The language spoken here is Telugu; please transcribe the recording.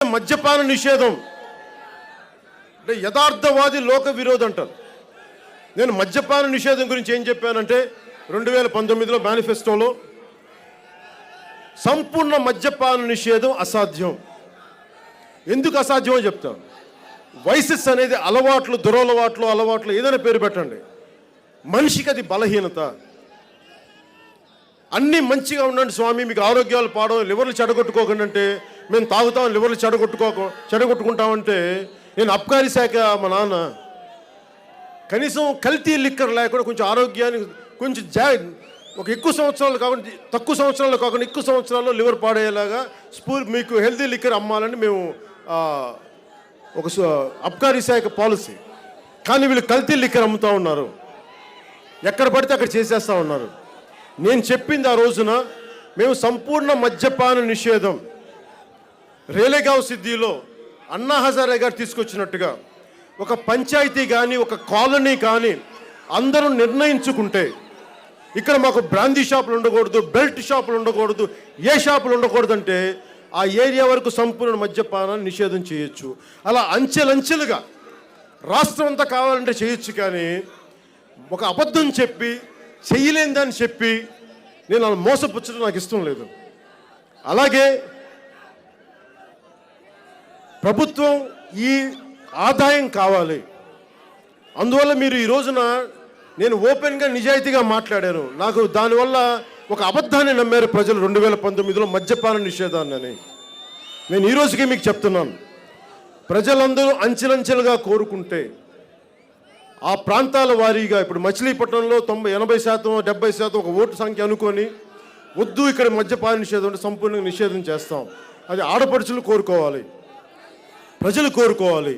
మద్యపాన నిషేధం అంటే యథార్థవాది లోక విరోధి అంటారు. నేను మద్యపాన నిషేధం గురించి ఏం చెప్పానంటే 2019లో మేనిఫెస్టోలో సంపూర్ణ మద్యపాన నిషేధం అసాధ్యం. ఎందుకు అసాధ్యమో చెప్తాను. వైసెస్ అనేది అలవాట్లు, అలవాట్లు ఏదైనా పేరు పెట్టండి, మనిషికి అది బలహీనత. అన్నీ మంచిగా ఉండండి స్వామి, మీకు ఆరోగ్యాలు పాడవు, లివర్లు చెడగొట్టుకోకండి అంటే మేము తాగుతాం, లివర్లు చెడగొట్టుకుంటామంటే నేను అబ్కారీ శాఖ మా నాన్న కనీసం కల్తీ లిక్కర్ లేకుండా కొంచెం ఆరోగ్యాన్ని కొంచెం ఒక ఎక్కువ సంవత్సరాలు కాకుండా తక్కువ సంవత్సరాలు కాకుండా ఎక్కువ సంవత్సరాల్లో లివర్ పాడేలాగా మీకు హెల్తీ లిక్కర్ అమ్మాలని మేము ఒక అబ్కారీ శాఖ పాలసీ. కానీ వీళ్ళు కల్తీ లిక్కర్ అమ్ముతూ ఉన్నారు, ఎక్కడ పడితే అక్కడ చేసేస్తూ ఉన్నారు. నేను చెప్పింది ఆ రోజున మేము సంపూర్ణ మద్యపాన నిషేధం రేలేగావ్ సిద్ధిలో అన్నా హజారే గారు తీసుకొచ్చినట్టుగా ఒక పంచాయతీ కానీ ఒక కాలనీ కానీ అందరూ నిర్ణయించుకుంటే ఇక్కడ మాకు బ్రాందీ షాపులు ఉండకూడదు, బెల్ట్ షాపులు ఉండకూడదు, ఏ షాపులు ఉండకూడదు అంటే ఆ ఏరియా వరకు సంపూర్ణ మద్యపానాన్ని నిషేధం చేయొచ్చు. అలా అంచెలంచెలుగా రాష్ట్రం అంతా కావాలంటే చేయొచ్చు. కానీ ఒక అబద్ధం చెప్పి చెయ్యలేని చెప్పి నేను అలా మోసపుచ్చడం నాకు ఇష్టం లేదు. అలాగే ప్రభుత్వం ఈ ఆదాయం కావాలి. అందువల్ల మీరు ఈ రోజున నేను ఓపెన్గా నిజాయితీగా మాట్లాడాను. నాకు దానివల్ల ఒక అబద్ధాన్ని నమ్మారు ప్రజలు 2019లో మద్యపాన నిషేధాన్ని అని. నేను ఈ రోజుకి మీకు చెప్తున్నాను, ప్రజలందరూ అంచెలంచెలుగా కోరుకుంటే ఆ ప్రాంతాల వారీగా ఇప్పుడు మచిలీపట్నంలో 80%, 70% ఒక ఓటు సంఖ్య అనుకొని వద్దు ఇక్కడ మద్యపాన నిషేధం అంటే సంపూర్ణంగా నిషేధం చేస్తాం. అది ఆడపడుచులు కోరుకోవాలి, ప్రజలు కోరుకోవాలి.